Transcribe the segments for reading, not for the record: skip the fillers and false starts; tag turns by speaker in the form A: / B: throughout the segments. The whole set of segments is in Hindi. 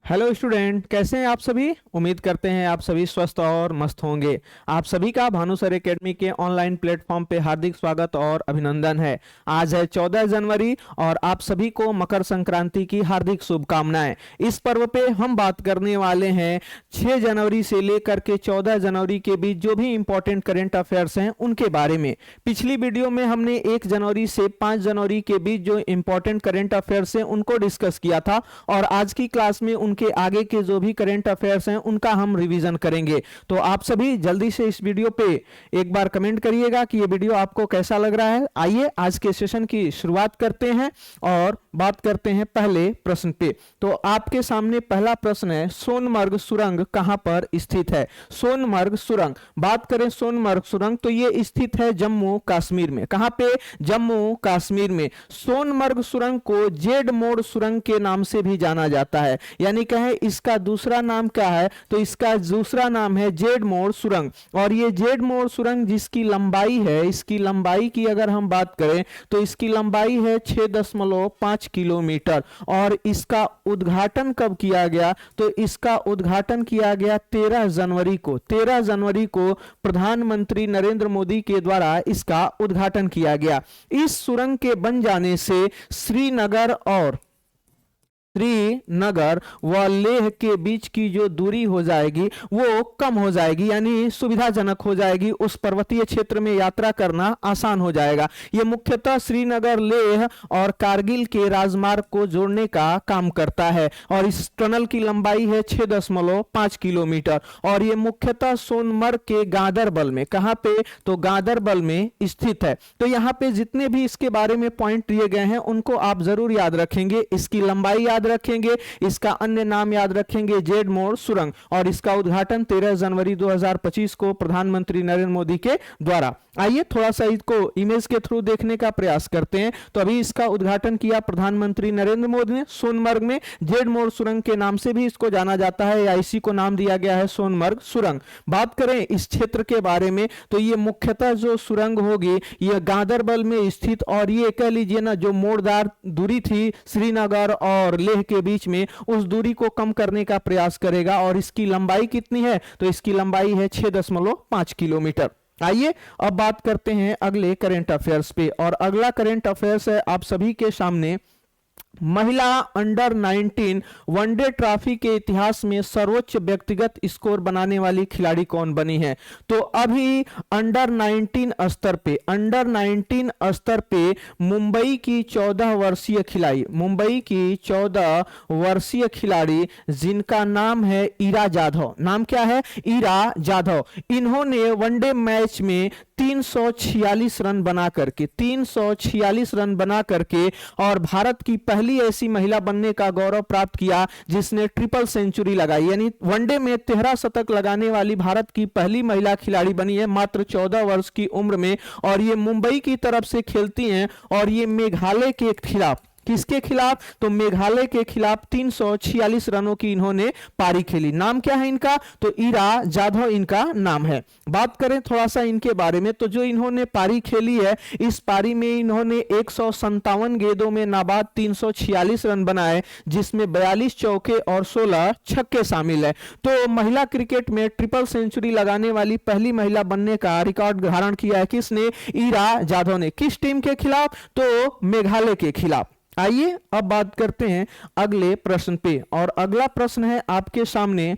A: हेलो स्टूडेंट, कैसे हैं आप सभी। उम्मीद करते हैं आप सभी स्वस्थ और मस्त होंगे। आप सभी का भानु सर एकेडमी के ऑनलाइन प्लेटफॉर्म पे हार्दिक स्वागत और अभिनंदन है। आज है 14 जनवरी और आप सभी को मकर संक्रांति की हार्दिक शुभकामनाएं। इस पर्व पे हम बात करने वाले हैं 6 जनवरी से लेकर के 14 जनवरी के बीच जो भी इंपॉर्टेंट करंट अफेयर्स हैं उनके बारे में। पिछली वीडियो में हमने 1 जनवरी से 5 जनवरी के बीच जो इंपॉर्टेंट करंट अफेयर्स हैं उनको डिस्कस किया था और आज की क्लास में उनके आगे के जो भी करंट अफेयर्स हैं उनका हम रिवीजन करेंगे। तो आप सभी जल्दी से इस वीडियो पे एक बार कमेंट करिएगा कि ये वीडियो आपको कैसा लग रहा है। आइए आज के सेशन की शुरुआत करते हैं और बात करते हैं पहले प्रश्न पे। तो आपके सामने पहला प्रश्न है, सोनमर्ग सुरंग कहां पर स्थित है। सोनमर्ग सुरंग, बात करें सोनमर्ग सुरंग तो ये स्थित है जम्मू कश्मीर में। कहां पे? जम्मू कश्मीर में। सोनमर्ग सुरंग को जेड मोड़ सुरंग के नाम से भी जाना जाता है, यानी कहें इसका दूसरा नाम क्या है तो इसका दूसरा नाम है जेड मोड़ सुरंग। और ये जेड मोड़ सुरंग जिसकी लंबाई है, इसकी लंबाई की अगर हम बात करें तो इसकी लंबाई है 6.5 किलोमीटर। और इसका उद्घाटन कब किया गया तो इसका उद्घाटन किया गया 13 जनवरी को। 13 जनवरी को प्रधानमंत्री नरेंद्र मोदी के द्वारा इसका उद्घाटन किया गया। इस सुरंग के बन जाने से श्रीनगर व लेह के बीच की जो दूरी हो जाएगी वो कम हो जाएगी, यानी सुविधाजनक हो जाएगी। उस पर्वतीय क्षेत्र में यात्रा करना आसान हो जाएगा। ये मुख्यतः श्रीनगर, लेह और कारगिल के राजमार्ग को जोड़ने का काम करता है और इस टनल की लंबाई है 6.5 किलोमीटर। और ये मुख्यतः सोनमर्ग के गांदरबल में, कहां पे तो गांदरबल में स्थित है। तो यहाँ पे जितने भी इसके बारे में पॉइंट दिए गए हैं उनको आप जरूर याद रखेंगे। इसकी लंबाई याद रखेंगे, इसका अन्य नाम याद रखेंगे जेड मोड़ सुरंग, और इसका उद्घाटन 13 जनवरी 2025 को प्रधानमंत्री नरेंद्र मोदी के द्वारा। आइए थोड़ा सा इसको इमेज के थ्रू देखने का प्रयास करते हैं। तो अभी इसका उद्घाटन किया प्रधानमंत्री नरेंद्र मोदी ने सोनमर्ग में। जेड मोड़ सुरंग के नाम से भी इसको जाना जाता है या इसी को नाम दिया गया है सोनमर्ग सुरंग। बात करें इस क्षेत्र के बारे में तो ये मुख्यतः जो सुरंग होगी ये गांदरबल में स्थित, और ये कह लीजिए ना जो मोड़दार दूरी थी श्रीनगर और लेह के बीच में उस दूरी को कम करने का प्रयास करेगा। और इसकी लंबाई कितनी है तो इसकी लंबाई है 6.5 किलोमीटर। आइए अब बात करते हैं अगले करंट अफेयर्स पे, और अगला करंट अफेयर्स है आप सभी के सामने। महिला अंडर 19 वनडे ट्रॉफी के इतिहास में सर्वोच्च व्यक्तिगत स्कोर बनाने वाली खिलाड़ी कौन बनी है। तो अभी अंडर 19 स्तर पे मुंबई की 14 वर्षीय खिलाड़ी जिनका नाम है ईरा जाधव। नाम क्या है? ईरा जाधव। इन्होंने वनडे मैच में 346 रन बना करके और भारत की पहली ऐसी महिला बनने का गौरव प्राप्त किया जिसने ट्रिपल सेंचुरी लगाई, यानी वनडे में 13 शतक लगाने वाली भारत की पहली महिला खिलाड़ी बनी है मात्र 14 वर्ष की उम्र में। और ये मुंबई की तरफ से खेलती हैं और ये मेघालय के खिलाफ, किसके खिलाफ तो मेघालय के खिलाफ 346 रनों की इन्होंने पारी खेली। नाम क्या है इनका तो ईरा जाधव इनका नाम है। बात करें थोड़ा सा इनके बारे में तो जो इन्होंने पारी खेली है इस पारी में इन्होंने 157 गेंदों में नाबाद 346 रन बनाए, जिसमें 42 चौके और 16 छक्के शामिल है। तो महिला क्रिकेट में ट्रिपल सेंचुरी लगाने वाली पहली महिला बनने का रिकॉर्ड धारण किया है किसने? ईरा जाधव ने। किस टीम के खिलाफ तो मेघालय के खिलाफ। आइए अब बात करते हैं अगले प्रश्न पे, और अगला प्रश्न है आपके सामने।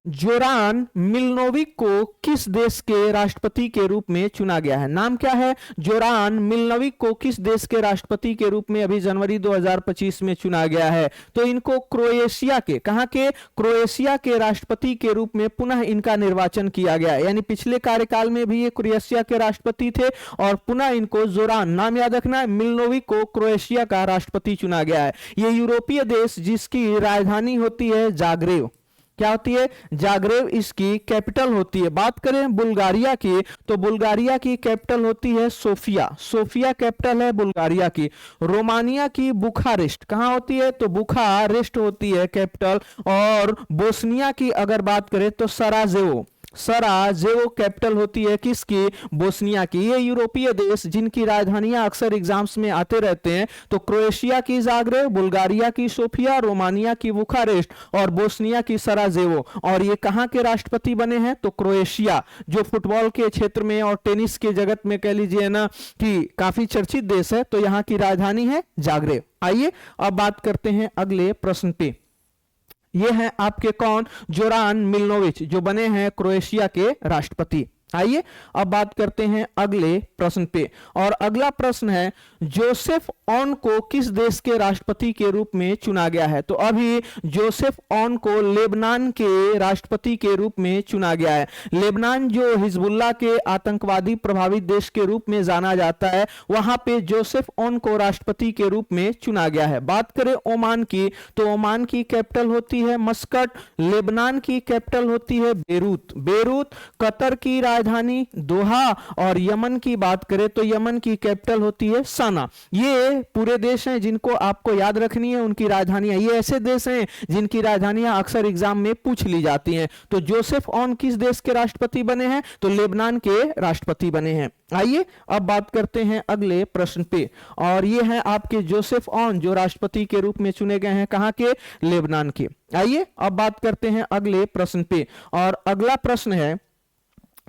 A: जोरान मिलनोविक को किस देश के राष्ट्रपति के रूप में चुना गया है। नाम क्या है? जोरान मिलनोविक को किस देश के राष्ट्रपति के रूप में अभी जनवरी 2025 में चुना गया है तो इनको क्रोएशिया के, कहां के? क्रोएशिया के राष्ट्रपति के रूप में पुनः इनका निर्वाचन किया गया है। यानी पिछले कार्यकाल में भी ये क्रोएशिया के राष्ट्रपति थे और पुनः इनको जोरान, नाम याद रखना है, मिलनोविक को क्रोएशिया का राष्ट्रपति चुना गया है। ये यूरोपीय देश जिसकी राजधानी होती है जाग्रेव। क्या होती है? जाग्रेव इसकी कैपिटल होती है। बात करें बुल्गारिया की तो बुल्गारिया की कैपिटल होती है सोफिया। सोफिया कैपिटल है बुल्गारिया की। रोमानिया की बुखारेस्ट कहां होती है तो बुखारेस्ट होती है कैपिटल। और बोस्निया की अगर बात करें तो सराजेवो। सराजेवो कैपिटल होती है किसकी? बोस्निया की। ये यूरोपीय देश जिनकी राजधानियां अक्सर एग्जाम्स में आते रहते हैं, तो क्रोएशिया की जाग्रेब, बुल्गारिया की सोफिया, रोमानिया की बुखारेस्ट और बोस्निया की सराजेवो। और ये कहां के राष्ट्रपति बने हैं? तो क्रोएशिया, जो फुटबॉल के क्षेत्र में और टेनिस के जगत में कह लीजिए ना कि काफी चर्चित देश है, तो यहां की राजधानी है जाग्रेब। आइए अब बात करते हैं अगले प्रश्न पे। ये हैं आपके कौन? जोरान मिलनोविच, जो बने हैं क्रोएशिया के राष्ट्रपति। आइए अब बात करते हैं अगले प्रश्न पे। और अगला प्रश्न है, जोसेफ ऑन को किस देश के राष्ट्रपति के रूप में चुना गया है? तो अभी जोसेफ ऑन को लेबनान के राष्ट्रपति के रूप में चुना गया है। लेबनान जो हिजबुल्लाह के आतंकवादी प्रभावित देश के रूप में जाना जाता है, वहां पे जोसेफ ऑन को राष्ट्रपति के रूप में चुना गया है। बात करें ओमान की, तो ओमान की कैपिटल होती है मस्कट, लेबनान की कैपिटल होती है बेरूत, कतर की राजधानी दोहा, और यमन की बात करें तो यमन की कैपिटल होती है सना। ये पूरे देश हैं जिनको आपको याद रखनी है उनकी राजधानियां। ये ऐसे देश हैं जिनकी राजधानियां अक्सर एग्जाम में पूछ ली जाती हैं। तो जोसेफ ऑन किस देश के राष्ट्रपति बने हैं? तो लेबनान के राष्ट्रपति बने हैं। आइए अब बात करते हैं अगले प्रश्न पे। और ये है आपके जोसेफ ऑन, जो राष्ट्रपति के रूप में चुने गए हैं कहां के? लेबनान के। आइए अब बात करते हैं अगले प्रश्न पे। और अगला प्रश्न है,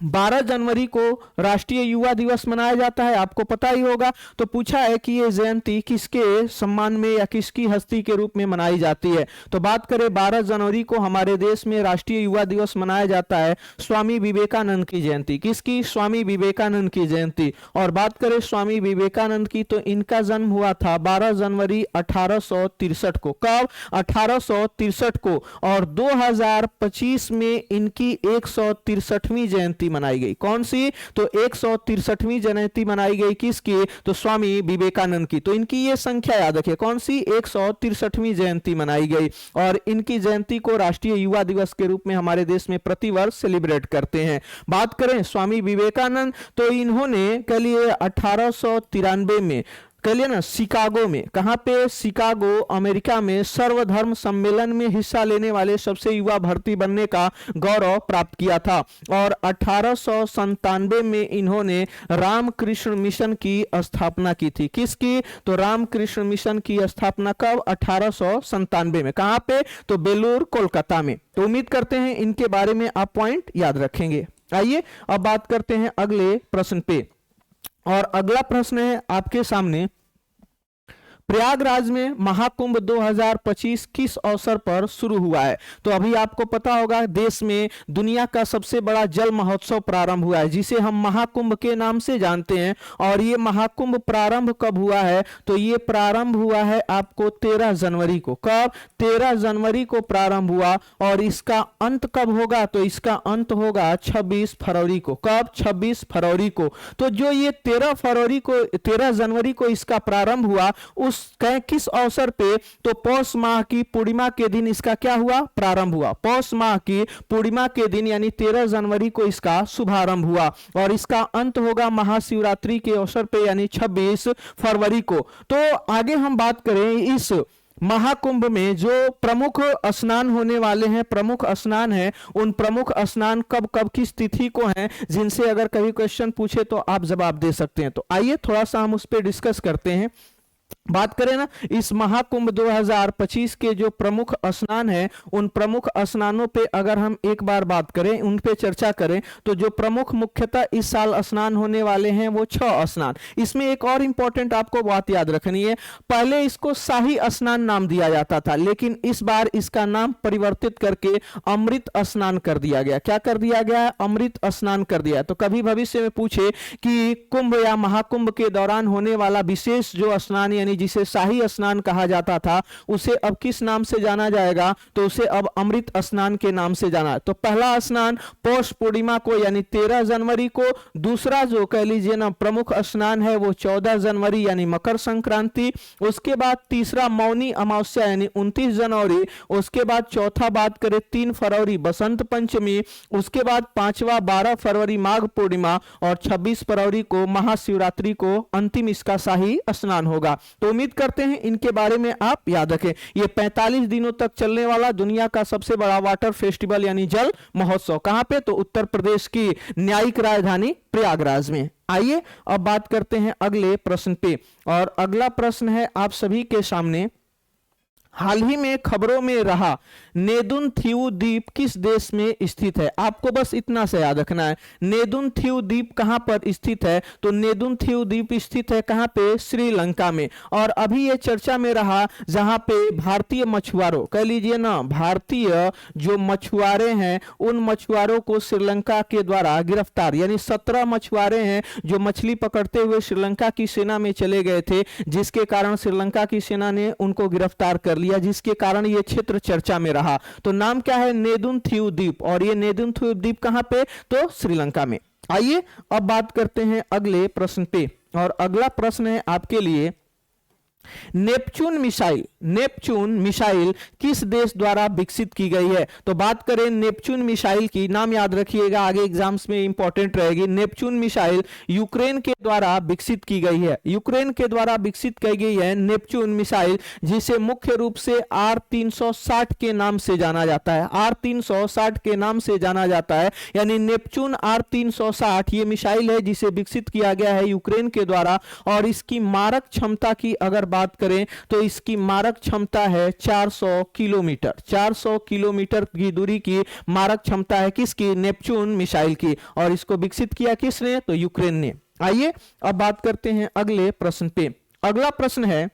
A: 12 जनवरी को राष्ट्रीय युवा दिवस मनाया जाता है, आपको पता ही होगा। तो पूछा है कि ये जयंती किसके सम्मान में या किसकी हस्ती के रूप में मनाई जाती है? तो बात करें 12 जनवरी को हमारे देश में राष्ट्रीय युवा दिवस मनाया जाता है स्वामी विवेकानंद की जयंती। किसकी? स्वामी विवेकानंद की जयंती। और बात करें स्वामी विवेकानंद की, तो इनका जन्म हुआ था 12 जनवरी 1863 को। कब? 1863 को। और 2025 में इनकी 163वीं जयंती मनाई गई। कौन सी? तो 163वीं जयंती मनाई गई किसकी? तो स्वामी विवेकानंद की। तो इनकी ये संख्या याद रखिए, कौन सी? 163वीं जयंती मनाई गई। और इनकी जयंती को राष्ट्रीय युवा दिवस के रूप में हमारे देश में प्रतिवर्ष सेलिब्रेट करते हैं। बात करें स्वामी विवेकानंद, तो इन्होंने कह लिए 1893 में कह लिया ना शिकागो में, कहां पे? शिकागो अमेरिका में सर्वधर्म सम्मेलन में हिस्सा लेने वाले सबसे युवा भर्ती बनने का गौरव प्राप्त किया था। और 1897 में इन्होंने रामकृष्ण मिशन की स्थापना की थी। किसकी? तो रामकृष्ण मिशन की स्थापना कब? 1897 में। कहां पे? तो बेलूर कोलकाता में। तो उम्मीद करते हैं इनके बारे में आप पॉइंट याद रखेंगे। आइए अब बात करते हैं अगले प्रश्न पे। और अगला प्रश्न है आपके सामने, प्रयागराज में महाकुंभ 2025 किस अवसर पर शुरू हुआ है? तो अभी आपको पता होगा देश में दुनिया का सबसे बड़ा जल महोत्सव प्रारंभ हुआ है, जिसे हम महाकुंभ के नाम से जानते हैं। और ये महाकुंभ प्रारंभ कब हुआ है? तो ये प्रारंभ हुआ है आपको 13 जनवरी को। कब? 13 जनवरी को प्रारंभ हुआ। और इसका अंत कब होगा? तो इसका अंत होगा 26 फरवरी को। कब? 26 फरवरी को। तो जो ये 13 जनवरी को इसका प्रारंभ हुआ, उस किस अवसर पे? तो पौष माह की पूर्णिमा के दिन इसका क्या हुआ? प्रारंभ हुआ। पौष माह की पूर्णिमा के दिन यानी 13 जनवरी को इसका शुभारंभ हुआ। और इसका अंत होगा महाशिवरात्रि के अवसर पे यानी 26 फरवरी को। तो आगे हम बात करें इस महाकुंभ में जो प्रमुख स्नान होने वाले हैं, प्रमुख स्नान है, उन प्रमुख स्नान कब कब किस तिथि को हैं, जिनसे अगर कभी क्वेश्चन पूछे तो आप जवाब दे सकते हैं। तो आइए थोड़ा सा हम उस पर डिस्कस करते हैं। बात करें ना इस महाकुंभ 2025 के जो प्रमुख स्नान है, उन प्रमुख स्नानों पे अगर हम एक बार बात करें, उन पे चर्चा करें, तो जो प्रमुख मुख्यतः इस साल स्नान होने वाले हैं वो 6 स्नान। इसमें एक और इंपॉर्टेंट आपको बात याद रखनी है, पहले इसको शाही स्नान नाम दिया जाता था, लेकिन इस बार इसका नाम परिवर्तित करके अमृत स्नान कर दिया गया। क्या कर दिया गया? अमृत स्नान कर दिया। तो कभी भविष्य में पूछे कि कुंभ या महाकुंभ के दौरान होने वाला विशेष जो स्नान यानी जिसे शाही स्नान कहा जाता था, उसे अब किस नाम से जाना जाएगा? तो उसे अब अमृत स्नान के नाम से जाना। तो पहला स्नान पौष पूर्णिमा को यानी 13 जनवरी को, दूसरा जो कह लीजिए ना प्रमुख स्नान है वो 14 जनवरी यानी मकर संक्रांति, उसके बाद तीसरा मौनी अमावस्या यानी 29 जनवरी, उसके बाद चौथा बात करें 3 फरवरी बसंत पंचमी, उसके बाद पांचवा 12 फरवरी माघ पूर्णिमा और 26 फरवरी को महाशिवरात्रि को अंतिम इसका शाही स्नान होगा। तो तो उम्मीद करते हैं इनके बारे में आप याद रखें। ये 45 दिनों तक चलने वाला दुनिया का सबसे बड़ा वाटर फेस्टिवल यानी जल महोत्सव कहां पे, तो उत्तर प्रदेश की न्यायिक राजधानी प्रयागराज में। आइए अब बात करते हैं अगले प्रश्न पे, और अगला प्रश्न है आप सभी के सामने। हाल ही में खबरों में रहा नेदुनथीउ द्वीप किस देश में स्थित है? आपको बस इतना से याद रखना है, नेदुनथीउ द्वीप कहां पर स्थित है, तो नेदुनथीउ द्वीप स्थित है कहां पे, श्रीलंका में। और अभी ये चर्चा में रहा जहां पे भारतीय मछुआरों, कह लीजिए ना, भारतीय जो मछुआरे हैं उन मछुआरों को श्रीलंका के द्वारा गिरफ्तार, यानी 17 मछुआरे हैं जो मछली पकड़ते हुए श्रीलंका की सेना में चले गए थे, जिसके कारण श्रीलंका की सेना ने उनको गिरफ्तार कर लिया, जिसके कारण ये क्षेत्र चर्चा में रहा। तो नाम क्या है, नेदुनथीउ द्वीप, और ये नेदुनथीउ द्वीप कहां पे, तो श्रीलंका में। आइए अब बात करते हैं अगले प्रश्न पे, और अगला प्रश्न है आपके लिए, नेपच्यून मिसाइल किस देश द्वारा विकसित की गई है? तो बात करें नेपच्यून मिसाइल की, नाम याद रखिएगा, आगे एग्जाम्स में इंपॉर्टेंट रहेगी। नेपच्यून मिसाइल यूक्रेन के द्वारा विकसित की गई है, यूक्रेन के द्वारा विकसित की गई है नेपच्यून मिसाइल, जिसे मुख्य रूप से R360 के नाम से जाना जाता है, R360 के नाम से जाना जाता है, यानी नेपच्यून R360 ये मिसाइल है जिसे विकसित किया गया है यूक्रेन के द्वारा। और इसकी मारक क्षमता की अगर बात करें तो इसकी मारक क्षमता है 400 किलोमीटर, 400 किलोमीटर की दूरी की मारक क्षमता है किसकी, नेपच्यून मिसाइल की। और इसको विकसित किया किसने, तो यूक्रेन ने। आइए अब बात करते हैं अगले प्रश्न पे। अगला प्रश्न है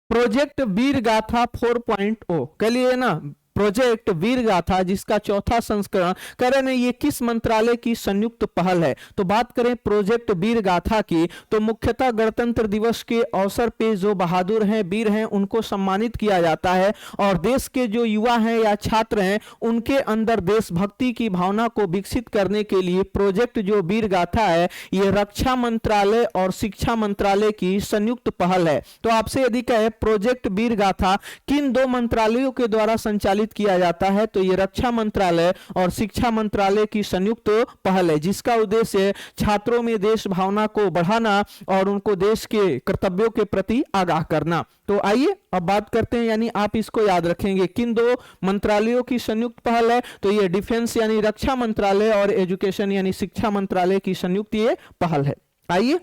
A: प्रोजेक्ट वीर गाथा 4.0, कह लिए ना, प्रोजेक्ट वीर गाथा जिसका चौथा संस्करण कह रहे हैं ये किस मंत्रालय की संयुक्त पहल है? तो बात करें प्रोजेक्ट वीर गाथा की, तो मुख्यतः गणतंत्र दिवस के अवसर पे जो बहादुर हैं, वीर हैं, उनको सम्मानित किया जाता है, और देश के जो युवा हैं या छात्र हैं उनके अंदर देशभक्ति की भावना को विकसित करने के लिए प्रोजेक्ट जो वीर गाथा है ये रक्षा मंत्रालय और शिक्षा मंत्रालय की संयुक्त पहल है। तो आपसे यदि कहे प्रोजेक्ट वीर गाथा किन दो मंत्रालयों के द्वारा संचालित किया जाता है, तो ये रक्षा मंत्रालय और शिक्षा मंत्रालय की संयुक्त पहल है, जिसका उद्देश्य छात्रों में देश भावना को बढ़ाना और उनको देश के कर्तव्यों के प्रति आगाह करना। तो आइए अब बात करते हैं, यानी आप इसको याद रखेंगे किन दो मंत्रालयों की संयुक्त पहल है, तो ये डिफेंस यानी रक्षा मंत्रालय और एजुकेशन यानी शिक्षा मंत्रालय की संयुक्त ये पहल है। आइए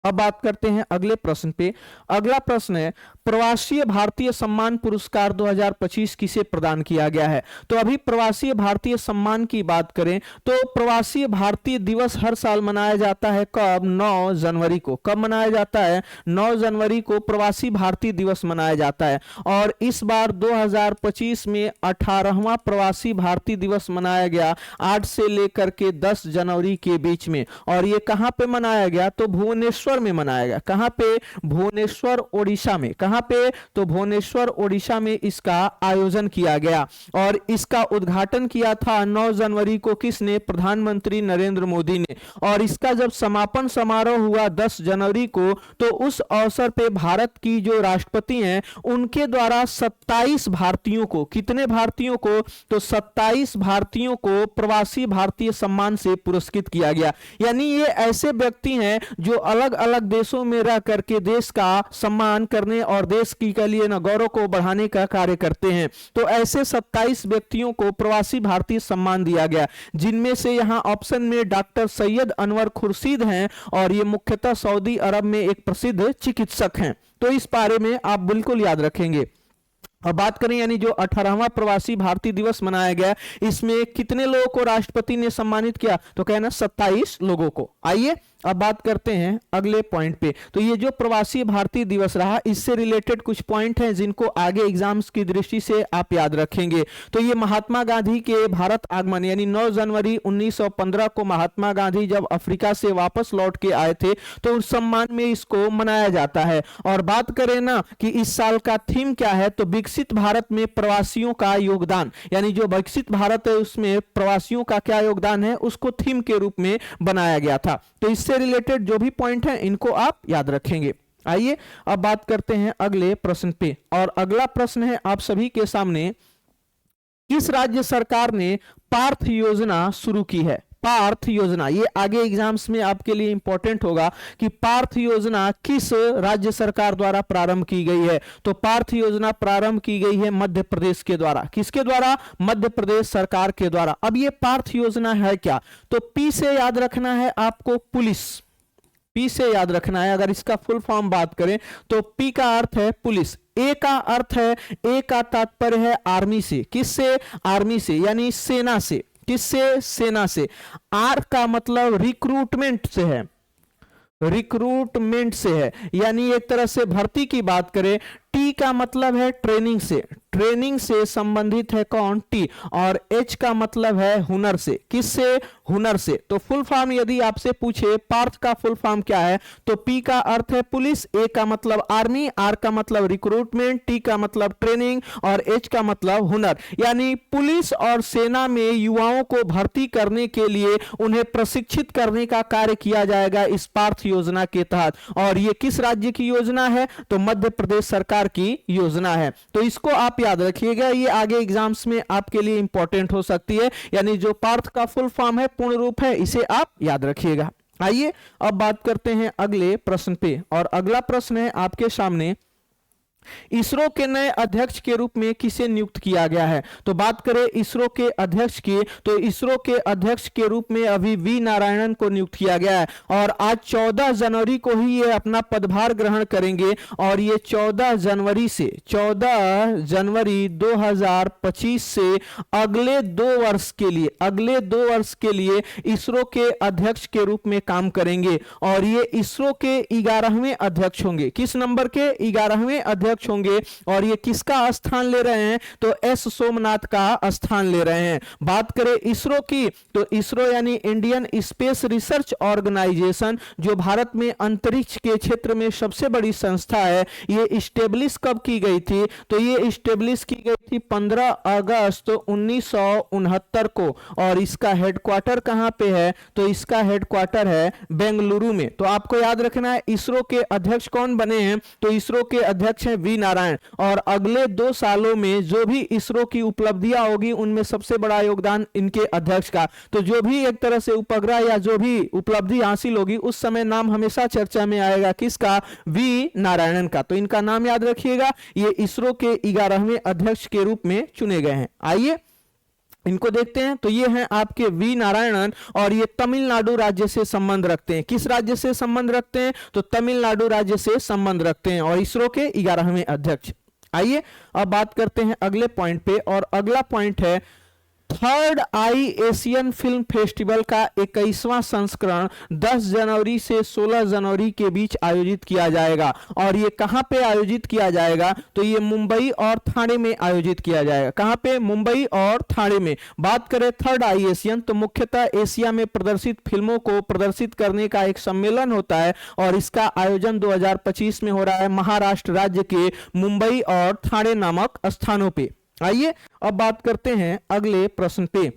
A: अब बात करते हैं अगले प्रश्न पे। अगला प्रश्न है प्रवासी भारतीय सम्मान पुरस्कार 2025 किसे प्रदान किया गया है? तो अभी प्रवासी भारतीय सम्मान की बात करें तो प्रवासी भारतीय दिवस हर साल मनाया जाता है, कब? 9 जनवरी को। कब मनाया जाता है? 9 जनवरी को प्रवासी भारतीय दिवस मनाया जाता है। और इस बार 2025 में 18वां प्रवासी भारतीय दिवस मनाया गया 8 से लेकर के 10 जनवरी के बीच में। और ये कहां पे मनाया गया? तो भुवनेश्वर में मनाया गया। कहां पे? भुवनेश्वर ओडिशा में। कहां पे? तो भुवनेश्वर ओडिशा में इसका आयोजन किया गया। और इसका उद्घाटन किया था 9 जनवरी को किसने? प्रधानमंत्री नरेंद्र मोदी ने। और इसका जब समापन समारोह हुआ 10 जनवरी को, तो उस अवसर पे भारत की जो राष्ट्रपति हैं उनके द्वारा 27 भारतीयों को, कितने भारतीयों को? तो 27 भारतीयों को प्रवासी भारतीय सम्मान से पुरस्कृत किया गया। यानी ये ऐसे व्यक्ति हैं जो अलग अलग देशों में रह करके देश का सम्मान करने और देश की के लिए ना गौरव को बढ़ाने का कार्य करते हैं। तो ऐसे 27 व्यक्तियों को प्रवासी भारतीय सम्मान दिया गया, जिनमें से यहां ऑप्शन में डॉक्टर सैयद अनवर खुर्शीद हैं, और ये मुख्यतः सऊदी अरब में एक प्रसिद्ध चिकित्सक हैं। तो इस बारे में आप बिल्कुल याद रखेंगे। और बात करें यानी जो 18वां प्रवासी भारतीय दिवस मनाया गया, इसमें कितने लोगों को राष्ट्रपति ने सम्मानित किया? तो कहना 27 लोगों को। आइए अब बात करते हैं अगले पॉइंट पे। तो ये जो प्रवासी भारतीय दिवस रहा, इससे रिलेटेड कुछ पॉइंट हैं जिनको आगे एग्जाम्स की दृष्टि से आप याद रखेंगे। तो ये महात्मा गांधी के भारत आगमन यानी 9 जनवरी 1915 को महात्मा गांधी जब अफ्रीका से वापस लौट के आए थे, तो उस सम्मान में इसको मनाया जाता है। और बात करें ना कि इस साल का थीम क्या है, तो विकसित भारत में प्रवासियों का योगदान, यानी जो विकसित भारत है उसमें प्रवासियों का क्या योगदान है, उसको थीम के रूप में बनाया गया था। तो इससे रिलेटेड जो भी पॉइंट है इनको आप याद रखेंगे। आइए अब बात करते हैं अगले प्रश्न पे। और अगला प्रश्न है आप सभी के सामने, किस राज्य सरकार ने पार्थ योजना शुरू की है? पार्थ योजना, ये आगे एग्जाम्स में आपके लिए इंपॉर्टेंट होगा कि पार्थ योजना किस राज्य सरकार द्वारा प्रारंभ की गई है। तो पार्थ योजना प्रारंभ की गई है मध्य प्रदेश के द्वारा। किसके द्वारा? मध्य प्रदेश सरकार के द्वारा। अब ये पार्थ योजना है क्या? तो पी से याद रखना है आपको, पुलिस। पी से याद रखना है। अगर इसका फुल फॉर्म बात करें तो पी का अर्थ है पुलिस, ए का अर्थ है, ए का तात्पर्य है आर्मी से। किससे? आर्मी से, यानी सेना से। किससे? सेना से। आर का मतलब रिक्रूटमेंट से है, रिक्रूटमेंट से है, यानी एक तरह से भर्ती की बात करें। टी का मतलब है ट्रेनिंग से, ट्रेनिंग से संबंधित है कौन? टी। और एच का मतलब है हुनर से। किससे? हुनर से। तो फुल फॉर्म यदि आपसे पूछे पार्थ का फुल फॉर्म क्या है, तो पी का अर्थ है पुलिस, ए का मतलब आर्मी, आर का मतलब रिक्रूटमेंट, टी का मतलब ट्रेनिंग और एच का मतलब हुनर। यानी पुलिस और सेना में युवाओं को भर्ती करने के लिए उन्हें प्रशिक्षित करने का कार्य किया जाएगा इस पार्थ योजना के तहत। और ये किस राज्य की योजना है? तो मध्य प्रदेश सरकार की योजना है। तो इसको आप याद रखिएगा, ये आगे एग्जाम्स में आपके लिए इंपॉर्टेंट हो सकती है। यानी जो पार्थ का फुल फॉर्म है, पूर्ण रूप है, इसे आप याद रखिएगा। आइए अब बात करते हैं अगले प्रश्न पे। और अगला प्रश्न है आपके सामने, इसरो के नए अध्यक्ष के रूप में किसे नियुक्त किया गया है? तो बात करें इसरो के अध्यक्ष की, तो इसरो के अध्यक्ष के रूप में अभी वी नारायणन को नियुक्त किया गया है। और आज 14 जनवरी को ही ये अपना पदभार ग्रहण करेंगे। और ये 14 जनवरी से 14 जनवरी 2025 से अगले 2 वर्ष के लिए, अगले 2 वर्ष के लिए इसरो के अध्यक्ष के रूप में काम करेंगे। और ये इसरो के 11वें अध्यक्ष होंगे। किस नंबर के? 11वें अध्यक्ष होंगे। और ये किसका स्थान ले रहे हैं? तो एस सोमनाथ का स्थान ले रहे हैं। बात करें इसरो की, तो इसरो यानी इंडियन स्पेस रिसर्च ऑर्गेनाइजेशन, जो भारत में अंतरिक्ष के क्षेत्र में सबसे बड़ी संस्था है, ये स्टेब्लिश कब की गई थी? तो ये स्टेब्लिश की गई थी 15 अगस्त 1969 को। और इसका हेडक्वार्टर कहां पे है? तो इसका हेडक्वार्टर है बेंगलुरु में। तो आपको याद रखना है इसरो के अध्यक्ष कौन बने हैं? तो इसरो के अध्यक्ष हैं वी नारायण। और अगले 2 सालों में जो भी इसरो की उपलब्धियां होगी, उनमें सबसे बड़ा योगदान इनके अध्यक्ष का। तो जो भी एक तरह से उपग्रह या जो भी उपलब्धि हासिल होगी, उस समय नाम हमेशा चर्चा में आएगा। किसका? वी नारायणन का। तो इनका नाम याद रखिएगा। ये इसरो के 11वें अध्यक्ष के रूप में चुने गए हैं। आइए इनको देखते हैं। तो ये हैं आपके वी नारायणन, और ये तमिलनाडु राज्य से संबंध रखते हैं। किस राज्य से संबंध रखते हैं? तो तमिलनाडु राज्य से संबंध रखते हैं, और इसरो के 11वें अध्यक्ष। आइए अब बात करते हैं अगले पॉइंट पे। और अगला पॉइंट है, थर्ड आई एशियन फिल्म फेस्टिवल का 21वां संस्करण 10 जनवरी से 16 जनवरी के बीच आयोजित किया जाएगा। और ये कहां पे आयोजित किया जाएगा? तो ये मुंबई और ठाणे में आयोजित किया जाएगा। कहां पे? मुंबई और ठाणे में। बात करें थर्ड आई एशियन, तो मुख्यतः एशिया में प्रदर्शित फिल्मों को प्रदर्शित करने का एक सम्मेलन होता है। और इसका आयोजन 2025 में हो रहा है महाराष्ट्र राज्य के मुंबई और ठाणे नामक स्थानों पे। आइए अब बात करते हैं अगले प्रश्न पे।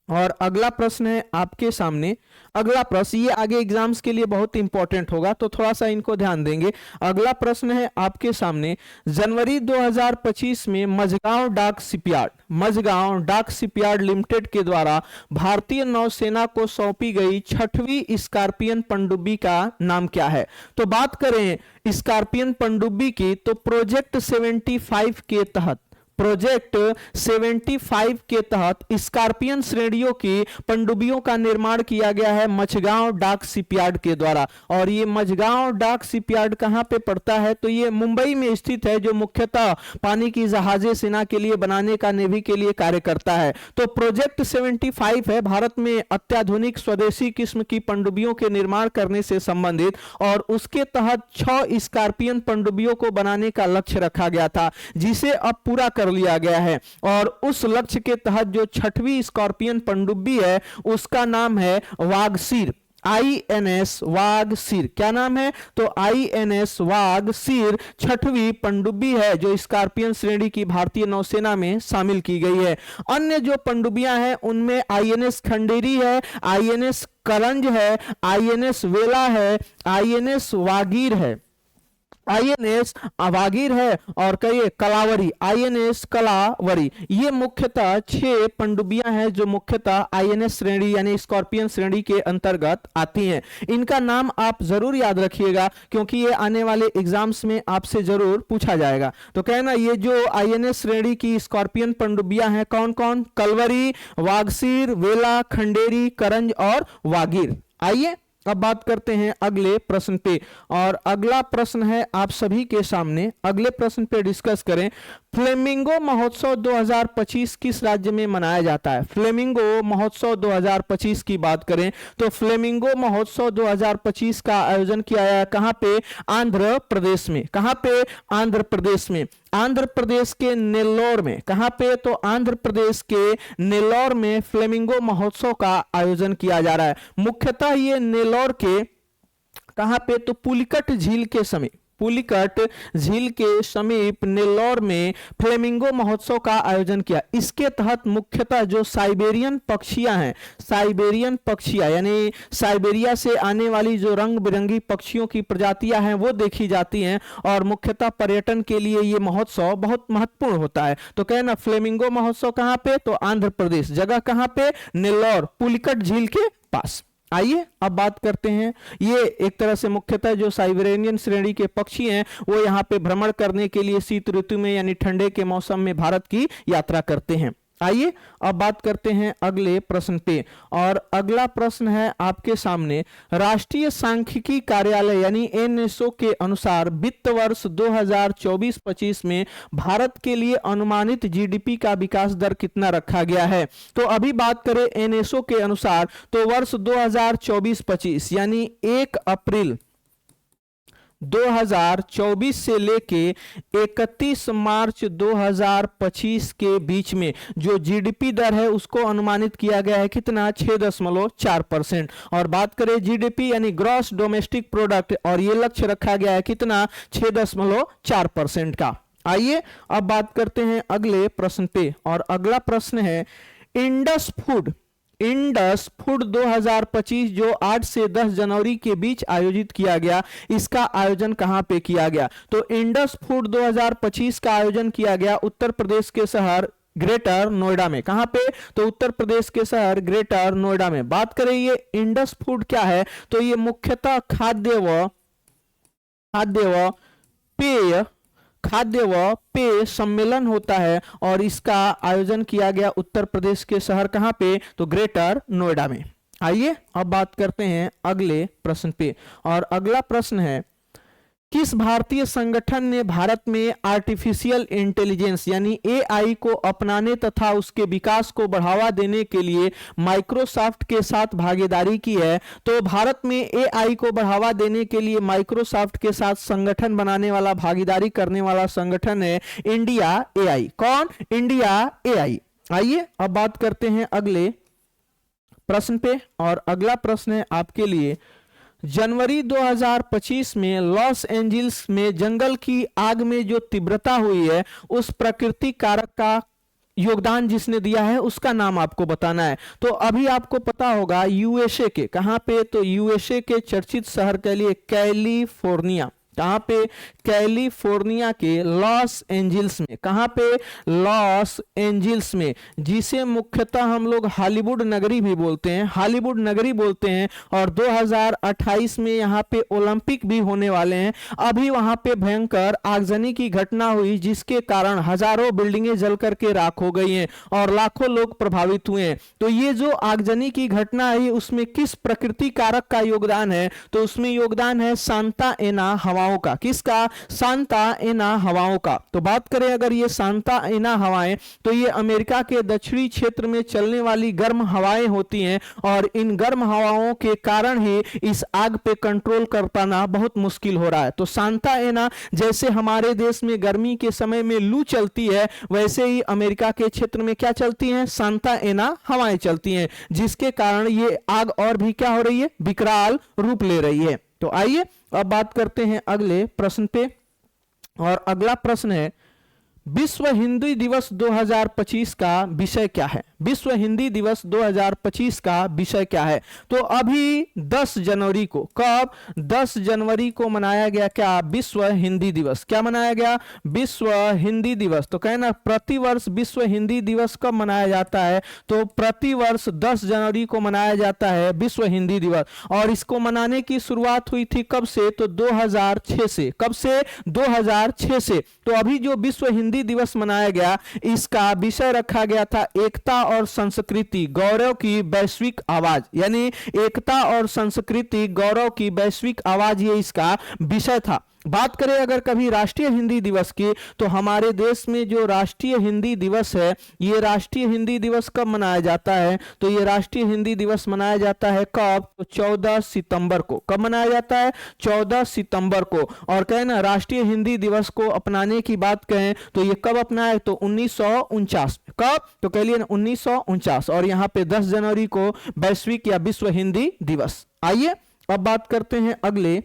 A: और अगला प्रश्न है आपके सामने। अगला प्रश्न ये आगे एग्जाम्स के लिए बहुत इंपॉर्टेंट होगा, तो थोड़ा सा इनको ध्यान देंगे। अगला प्रश्न है आपके सामने, जनवरी 2025 में मझगांव डाक शिपयार्ड, मझगांव डाक शिपयार्ड लिमिटेड के द्वारा भारतीय नौसेना को सौंपी गई 6वीं स्कॉर्पियन पनडुब्बी का नाम क्या है? तो बात करें स्कॉर्पियन पनडुब्बी की, तो प्रोजेक्ट 75 के तहत, प्रोजेक्ट 75 के तहत स्कॉर्पियन श्रेणियों की पनडुब्बियों का निर्माण किया गया है मझगांव डाक शिपयार्ड के द्वारा। और ये मझगांव डाक शिपयार्ड कहां पे पड़ता है? तो ये मुंबई में स्थित है, जो मुख्यतः पानी की जहाजें सेना के लिए बनाने का, नेवी के लिए कार्य करता है। तो प्रोजेक्ट 75 है भारत में अत्याधुनिक स्वदेशी किस्म की पनडुब्बियों के निर्माण करने से संबंधित, और उसके तहत 6 स्कॉर्पियन पनडुब्बियों को बनाने का लक्ष्य रखा गया था, जिसे अब पूरा कर लिया गया है। और उस लक्ष्य के तहत जो 6वीं स्कॉर्पियन पनडुब्बी है, उसका नाम है वागसीर, INS वागसीर। क्या नाम है? तो INS वागसीर 6वीं पनडुब्बी है, जो स्कॉर्पियन श्रेणी की भारतीय नौसेना में शामिल की गई है। अन्य जो पनडुब्बियां हैं उनमें INS खंडेरी है, INS करंज है, INS वेला है, INS वागीर है। आईएनएस अवागीर है और कहिए कलावरी, आईएनएस कलावरी। ये मुख्यतः 6 पनडुब्बियां हैं जो मुख्यतः आईएनएस श्रेणी यानी स्कॉर्पियन श्रेणी के अंतर्गत आती हैं। इनका नाम आप जरूर याद रखिएगा क्योंकि ये आने वाले एग्जाम्स में आपसे जरूर पूछा जाएगा। तो कहना ये जो आईएनएस श्रेणी की स्कॉर्पियन पनडुब्बियां हैं कौन कौन, कलवरी, वागसीर, वेला, खंडेरी, करंज और वागीर। आइए अब बात करते हैं अगले प्रश्न पे, और अगला प्रश्न है आप सभी के सामने। अगले प्रश्न पे डिस्कस करें, फ्लेमिंगो महोत्सव 2025 किस राज्य में मनाया जाता है? फ्लेमिंगो महोत्सव 2025 की बात करें तो फ्लेमिंगो महोत्सव 2025 का आयोजन किया गया कहां पे? आंध्र प्रदेश में। कहां पे? आंध्र प्रदेश में। आंध्र प्रदेश के नेल्लोर में। कहां पे? तो आंध्र प्रदेश के नेल्लोर में फ्लेमिंगो महोत्सव का आयोजन किया जा रहा है। मुख्यतः ये नेल्लोर के कहां पे? तो पुलिकट झील के समीप, पुलिकट झील के समीप नेल्लोर में फ्लेमिंगो महोत्सव का आयोजन किया। इसके तहत मुख्यतः जो साइबेरियन पक्षियां हैं, साइबेरियन पक्षियां यानी साइबेरिया से आने वाली जो रंग बिरंगी पक्षियों की प्रजातियां हैं वो देखी जाती हैं, और मुख्यतः पर्यटन के लिए ये महोत्सव बहुत महत्वपूर्ण होता है। तो कहना फ्लेमिंगो महोत्सव कहां पे? तो आंध्र प्रदेश। जगह कहां पे? नेल्लोर, पुलिकट झील के पास। आइए अब बात करते हैं, ये एक तरह से मुख्यतः जो साइबेरियन श्रेणी के पक्षी हैं वो यहाँ पे भ्रमण करने के लिए शीत ऋतु में यानी ठंडे के मौसम में भारत की यात्रा करते हैं। आइए अब बात करते हैं अगले प्रश्न पे, और अगला प्रश्न है आपके सामने, राष्ट्रीय सांख्यिकी कार्यालय यानी एनएसओ के अनुसार वित्त वर्ष 2024-25 में भारत के लिए अनुमानित जीडीपी का विकास दर कितना रखा गया है? तो अभी बात करें एनएसओ के अनुसार तो वर्ष 2024-25 यानी 1 अप्रैल 2024 से लेके 31 मार्च 2025 के बीच में जो जीडीपी दर है उसको अनुमानित किया गया है कितना? 6.4%। और बात करें जीडीपी यानी ग्रॉस डोमेस्टिक प्रोडक्ट, और ये लक्ष्य रखा गया है कितना? 6.4% का। आइए अब बात करते हैं अगले प्रश्न पे, और अगला प्रश्न है इंडस फूड 2025 जो 8 से 10 जनवरी के बीच आयोजित किया गया, इसका आयोजन कहां पे किया गया? तो इंडस फूड 2025 का आयोजन किया गया उत्तर प्रदेश के शहर ग्रेटर नोएडा में। कहां पे? तो उत्तर प्रदेश के शहर ग्रेटर नोएडा में। बात करें ये इंडस फूड क्या है, तो ये मुख्यतः खाद्य व पेय सम्मेलन होता है, और इसका आयोजन किया गया उत्तर प्रदेश के शहर कहां पे? तो ग्रेटर नोएडा में। आइए अब बात करते हैं अगले प्रश्न पे, और अगला प्रश्न है किस भारतीय संगठन ने भारत में आर्टिफिशियल इंटेलिजेंस यानी एआई को अपनाने तथा उसके विकास को बढ़ावा देने के लिए माइक्रोसॉफ्ट के साथ भागीदारी की है? तो भारत में एआई को बढ़ावा देने के लिए माइक्रोसॉफ्ट के साथ संगठन बनाने वाला, भागीदारी करने वाला संगठन है इंडिया एआई। कौन? India AI. आइए अब बात करते हैं अगले प्रश्न पे, और अगला प्रश्न है आपके लिए, जनवरी 2025 में लॉस एंजिल्स में जंगल की आग में जो तीव्रता हुई है उस प्राकृतिक कारक का योगदान जिसने दिया है उसका नाम आपको बताना है। तो अभी आपको पता होगा यूएसए के, कहां पे? तो यूएसए के चर्चित शहर के लिए कैलिफोर्निया। कहां पे? कैलिफोर्निया के लॉस एंजिल्स में। कहां पे? लॉस एंजिल्स में, जिसे मुख्यतः हम लोग हॉलीवुड नगरी भी बोलते हैं, हॉलीवुड नगरी बोलते हैं। और 2028 में यहां पे ओलंपिक भी होने वाले हैं। अभी वहां पे भयंकर आगजनी की घटना हुई जिसके कारण हजारों बिल्डिंगें जल करके राख हो गई हैं और लाखों लोग प्रभावित हुए हैं। तो ये जो आगजनी की घटना है उसमें किस प्रकृति कारक का योगदान है? तो उसमें योगदान है सांता एना हवाओं का। किसका? सांता एना हवाओं का। तो बात करें अगर ये सांता एना हवाएं, तो ये अमेरिका के दक्षिणी क्षेत्र में चलने वाली गर्म हवाएं होती हैं, और इन गर्म हवाओं के कारण ही इस आग पे कंट्रोल कर पाना बहुत मुश्किल हो रहा है। तो सांता एना, जैसे हमारे देश में गर्मी के समय में लू चलती है, वैसे ही अमेरिका के क्षेत्र में क्या चलती हैं? सांता एना हवाएं चलती हैं, जिसके कारण ये आग और भी क्या हो रही है? विकराल रूप ले रही है। तो आइए अब बात करते हैं अगले प्रश्न पे, और अगला प्रश्न है विश्व हिंदी दिवस 2025 का विषय क्या है? विश्व हिंदी दिवस 2025 का विषय क्या है? तो अभी 10 जनवरी को, कब? 10 जनवरी को मनाया गया क्या? विश्व हिंदी दिवस। क्या मनाया गया? विश्व हिंदी दिवस। तो कहना प्रतिवर्ष विश्व हिंदी दिवस कब मनाया जाता है? तो प्रतिवर्ष 10 जनवरी को मनाया जाता है विश्व हिंदी दिवस। और इसको मनाने की शुरुआत हुई थी कब से? तो 2006 से। कब से? 2006 से। तो अभी जो विश्व हिंदी दिवस मनाया गया, इसका विषय रखा गया था एकता और संस्कृति, गौरव की वैश्विक आवाज। यानी एकता और संस्कृति, गौरव की वैश्विक आवाज, ये इसका विषय था। बात करें अगर कभी राष्ट्रीय हिंदी दिवस की, तो हमारे देश में जो राष्ट्रीय हिंदी दिवस है, ये राष्ट्रीय हिंदी दिवस कब मनाया जाता है? तो ये राष्ट्रीय हिंदी दिवस मनाया जाता है कब? तो 14 सितंबर को। कब मनाया जाता है? 14 सितंबर को। और कहें ना राष्ट्रीय हिंदी दिवस को अपनाने की बात कहें तो ये कब अपनाए? तो 1949। कब? तो कह लिए 1949। और यहाँ पे 10 जनवरी को वैश्विक या विश्व हिंदी दिवस। आइए अब बात करते हैं अगले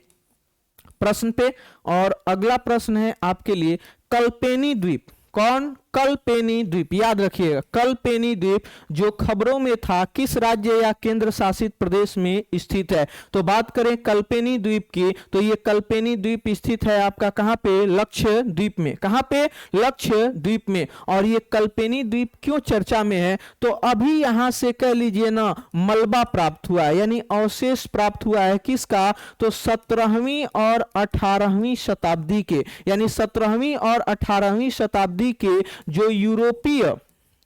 A: प्रश्न पे। और अगला प्रश्न है आपके लिए कल्पेनी द्वीप। कौन? कल्पेनी द्वीप। याद रखिएगा, कल्पेनी द्वीप जो खबरों में था, किस राज्य या केंद्र शासित प्रदेश में स्थित है? तो बात करें कल्पेनी द्वीप की, तो ये कल्पेनी द्वीप स्थित है आपका कहां पे? लक्षद्वीप में। कहां पे? लक्षद्वीप में। और ये कल्पेनी द्वीप क्यों चर्चा में है? तो अभी यहां से कह लीजिए ना मलबा प्राप्त हुआ है, यानी अवशेष प्राप्त हुआ है। किसका? तो 17वीं और 18वीं शताब्दी के, यानी 17वीं और 18वीं शताब्दी के जो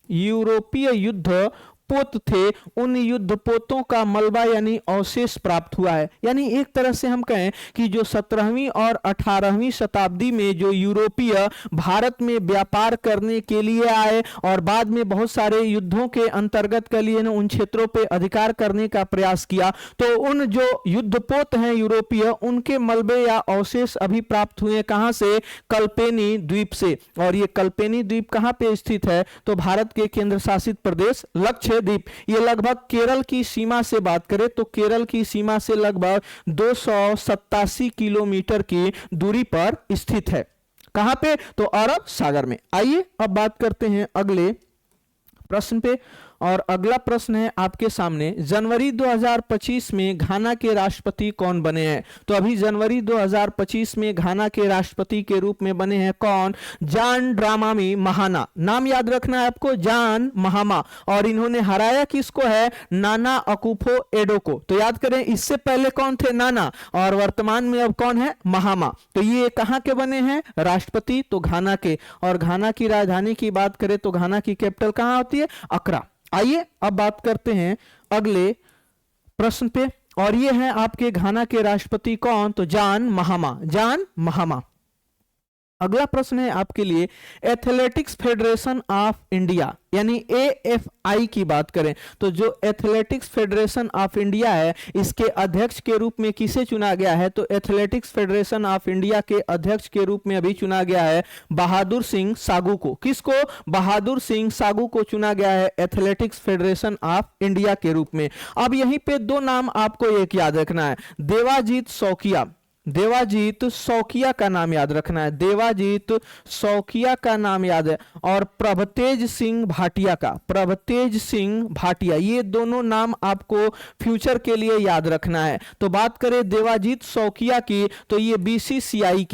A: यूरोपीय युद्ध पोत थे, उन युद्ध पोतों का मलबा यानी अवशेष प्राप्त हुआ है। यानी एक तरह से हम कहें कि जो 17वीं और 18वीं शताब्दी में जो यूरोपीय भारत में व्यापार करने के लिए आए और बाद में बहुत सारे युद्धों के अंतर्गत के लिए उन क्षेत्रों पे अधिकार करने का प्रयास किया, तो उन जो युद्धपोत हैं यूरोपीय, उनके मलबे या अवशेष अभी प्राप्त हुए। कहां से? कल्पेनी द्वीप से। और ये कल्पेनी द्वीप कहां पे स्थित है? तो भारत के केंद्र शासित प्रदेश लक्षद्वीप। ये लगभग केरल की सीमा से बात करें तो केरल की सीमा से लगभग 287 किलोमीटर की दूरी पर स्थित है। कहां पे? तो अरब सागर में। आइए अब बात करते हैं अगले प्रश्न पे। और अगला प्रश्न है आपके सामने, जनवरी 2025 में घाना के राष्ट्रपति कौन बने हैं? तो अभी जनवरी 2025 में घाना के राष्ट्रपति के रूप में बने हैं कौन? जॉन ड्रामामी महामा। नाम याद रखना है आपको, जॉन महामा। और इन्होंने हराया किसको है? नाना अकुफो एडो को। तो याद करें इससे पहले कौन थे? नाना। और वर्तमान में अब कौन है? महामा। तो ये कहां के बने हैं? राष्ट्रपति। तो घाना के। और घाना की राजधानी की बात करें तो घाना की कैपिटल कहां होती है? अक्रा। आइए अब बात करते हैं अगले प्रश्न पे। और ये हैं आपके घाना के राष्ट्रपति कौन? तो जॉन महामा। जॉन महामा। अगला प्रश्न है आपके लिए एथलेटिक्स फेडरेशन ऑफ इंडिया यानी एएफआई की बात करें तो जो एथलेटिक्स फेडरेशन ऑफ इंडिया है, इसके अध्यक्ष के रूप में किसे चुना गया है? तो एथलेटिक्स फेडरेशन ऑफ इंडिया के अध्यक्ष के रूप में अभी चुना गया है बहादुर सिंह सागू को। किसको? बहादुर सिंह सागू को चुना गया है एथलेटिक्स फेडरेशन ऑफ इंडिया के रूप में। अब यहीं पे दो नाम आपको एक याद रखना है, देवाजीत शौकिया। देवाजीत शौकिया का नाम याद रखना है, देवाजीत शौकिया का नाम याद है। और प्रभतेज सिंह भाटिया का, प्रभतेज सिंह भाटिया, ये दोनों नाम आपको फ्यूचर के लिए याद रखना है। तो बात करें देवाजीत शौकिया की तो ये बीसीसीआई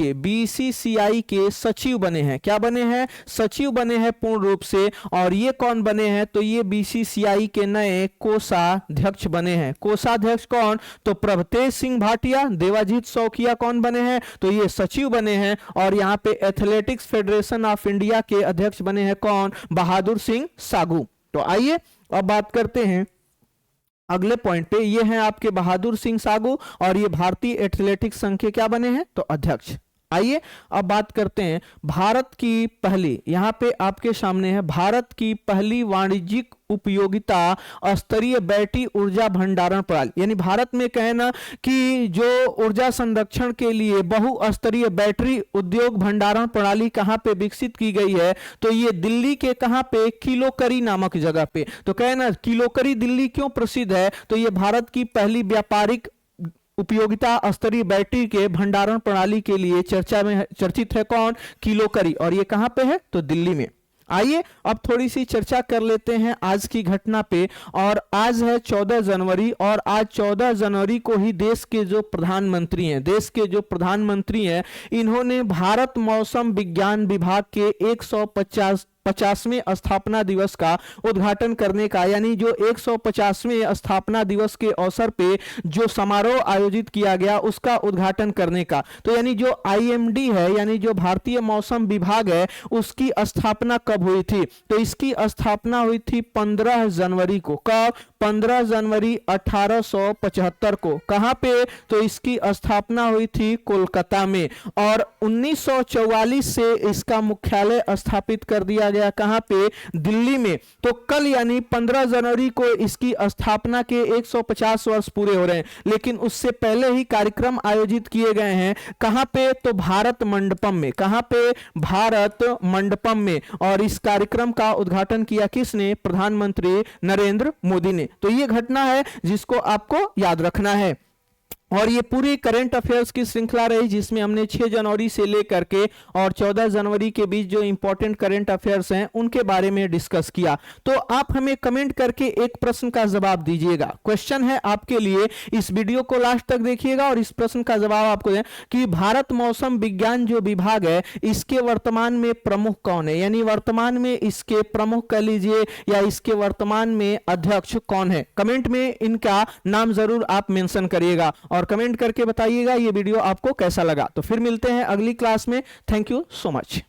A: के सचिव बने हैं। क्या बने हैं? सचिव बने हैं पूर्ण रूप से। और ये कौन बने हैं? तो ये बीसीसीआई के नए कोषाध्यक्ष बने हैं। कोषाध्यक्ष कौन? तो प्रभतेज सिंह भाटिया। देवाजीत शौकिया कौन बने हैं? तो ये सचिव बने हैं। और यहां पे एथलेटिक्स फेडरेशन ऑफ इंडिया के अध्यक्ष बने हैं कौन? बहादुर सिंह सागू। तो आइए अब बात करते हैं अगले पॉइंट पे। ये हैं आपके बहादुर सिंह सागू और ये भारतीय एथलेटिक्स संघ के क्या बने हैं? तो अध्यक्ष। आइए अब बात करते हैं भारत की पहली, यहां पे आपके सामने है भारत की पहली वाणिज्यिक उपयोगिता स्तरीय बैटरी ऊर्जा भंडारण प्रणाली। यानी भारत में कहना कि जो ऊर्जा संरक्षण के लिए बहुस्तरीय बैटरी उद्योग भंडारण प्रणाली कहां पे विकसित की गई है? तो ये दिल्ली के कहां पे? किलोकरी नामक जगह पे। तो कहना किलोकरी दिल्ली क्यों प्रसिद्ध है? तो ये भारत की पहली व्यापारिक उपयोगिता स्तरीय बैटरी के भंडारण प्रणाली के लिए चर्चित है कौन? किलोकरी। और ये कहां पे है? तो दिल्ली में। आइए अब थोड़ी सी चर्चा कर लेते हैं आज की घटना पे। और आज है 14 जनवरी और आज 14 जनवरी को ही देश के जो प्रधानमंत्री हैं इन्होंने भारत मौसम विज्ञान विभाग के 150वें स्थापना दिवस का उद्घाटन करने का, यानी जो 150वें स्थापना दिवस के अवसर पे जो समारोह आयोजित किया गया उसका उद्घाटन करने का। तो यानी जो आईएमडी है, यानी जो भारतीय मौसम विभाग है, उसकी स्थापना कब हुई थी? तो इसकी स्थापना हुई थी 15 जनवरी को। कब? 15 जनवरी 1875 को। कहां पे? तो इसकी स्थापना हुई थी कोलकाता में। और 1944 से इसका मुख्यालय स्थापित कर दिया गया। कहां पे? दिल्ली में। तो कल यानी 15 जनवरी को इसकी स्थापना के 150 वर्ष पूरे हो रहे हैं, लेकिन उससे पहले ही कार्यक्रम आयोजित किए गए हैं। कहां पे? तो भारत मंडपम में। कहां पे? भारत मंडपम में। और इस कार्यक्रम का उद्घाटन किया किसने? प्रधानमंत्री नरेंद्र मोदी ने। तो यह घटना है जिसको आपको याद रखना है। और ये पूरी करंट अफेयर्स की श्रृंखला रही जिसमें हमने 6 जनवरी से लेकर के और 14 जनवरी के बीच जो इंपॉर्टेंट करंट अफेयर्स हैं उनके बारे में डिस्कस किया। तो आप हमें कमेंट करके एक प्रश्न का जवाब दीजिएगा। क्वेश्चन है आपके लिए, इस वीडियो को लास्ट तक देखिएगा और इस प्रश्न का जवाब आपको दें कि भारत मौसम विज्ञान जो विभाग है इसके वर्तमान में प्रमुख कौन है? यानी वर्तमान में इसके प्रमुख कह लीजिए या इसके वर्तमान में अध्यक्ष कौन है? कमेंट में इनका नाम जरूर आप मेंशन करिएगा और कमेंट करके बताइएगा ये वीडियो आपको कैसा लगा। तो फिर मिलते हैं अगली क्लास में। Thank you so much.